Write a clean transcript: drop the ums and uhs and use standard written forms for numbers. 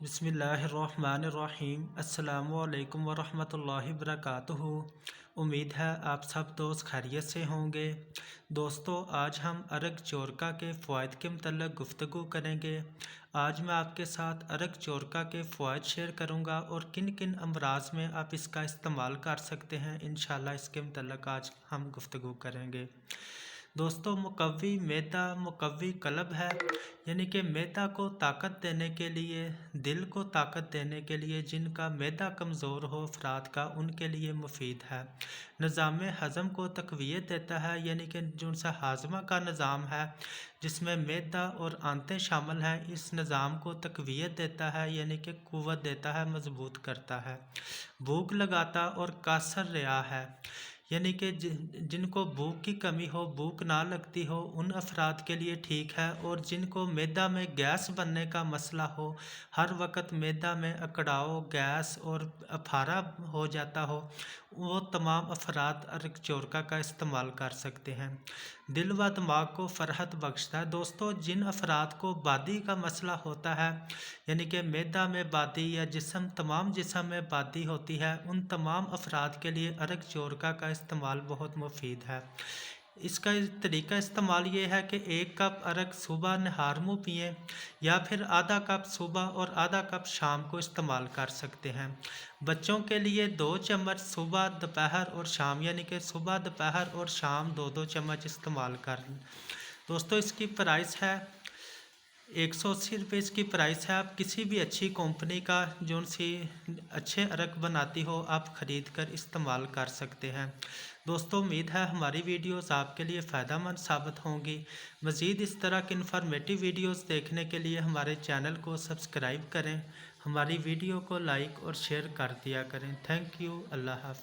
बिस्मिल्लाहिर्रहमानिर्रहीम। अस्सलामुअलैकुम वरहमतुल्लाहि वबरकातुहू। उम्मीद है आप सब दोस्त खैरियत से होंगे। दोस्तों, आज हम अरग चोरका के फ़वाइद के मतलब गुफ्तगू करेंगे। आज मैं आपके साथ अरग चोरका के फ़वाइद शेयर करूंगा और किन किन अमराज में आप इसका इस्तेमाल कर सकते हैं। इंशाल्लाह इसके मतलब आज हम गुफ्तगू करेंगे। दोस्तों, मुकव्वी मैदा मुकव्वी कल्ब है, यानी कि मैदा को ताकत देने के लिए, दिल को ताकत देने के लिए, जिनका मैदा कमज़ोर हो अफराद का, उनके लिए मुफीद है। निज़ाम हज़म को तक़वियत देता है, यानी कि जो सा हाजमा का निज़ाम है जिसमें मैदा और आंतें शामिल हैं, इस निज़ाम को तक़वियत देता है, यानी कि क़ुव्वत देता है, मजबूत करता है। भूख लगाता और कासर रिया है, यानी कि जिनको भूख की कमी हो, भूख ना लगती हो, उन अफराद के लिए ठीक है। और जिनको मैदा में गैस बनने का मसला हो, हर वक्त मैदा में अकड़ाव, गैस और अफारा हो जाता हो, वो तमाम अफराद अरग चोरका का इस्तेमाल कर सकते हैं। दिल व दिमाग को फ़रहत बख्शता है। दोस्तों, जिन अफराद को बादी का मसला होता है, यानी कि मैदा में बादी या तमाम जिस्म में बादी होती है, उन तमाम अफराद के लिए अरग चोरका का इस्तेमाल बहुत मुफीद है। इसका तरीका इस्तेमाल ये है कि 1 कप अरग सुबह नहार मुँह पिएँ, या फिर आधा कप सुबह और आधा कप शाम को इस्तेमाल कर सकते हैं। बच्चों के लिए 2 चम्मच सुबह, दोपहर और शाम, यानी कि सुबह, दोपहर और शाम 2-2 चम्मच इस्तेमाल कर। दोस्तों, इसकी प्राइस है 180 रुपये इसकी प्राइस है। आप किसी भी अच्छी कंपनी का जो सी अच्छे अरग बनाती हो, आप ख़रीद कर इस्तेमाल कर सकते हैं। दोस्तों, उम्मीद है हमारी वीडियोस आपके लिए फ़ायदेमंद साबित होंगी। मज़ीद इस तरह की इन्फॉर्मेटिव वीडियोस देखने के लिए हमारे चैनल को सब्सक्राइब करें, हमारी वीडियो को लाइक और शेयर कर दिया करें। Thank you. अल्लाह हाफ़िज़।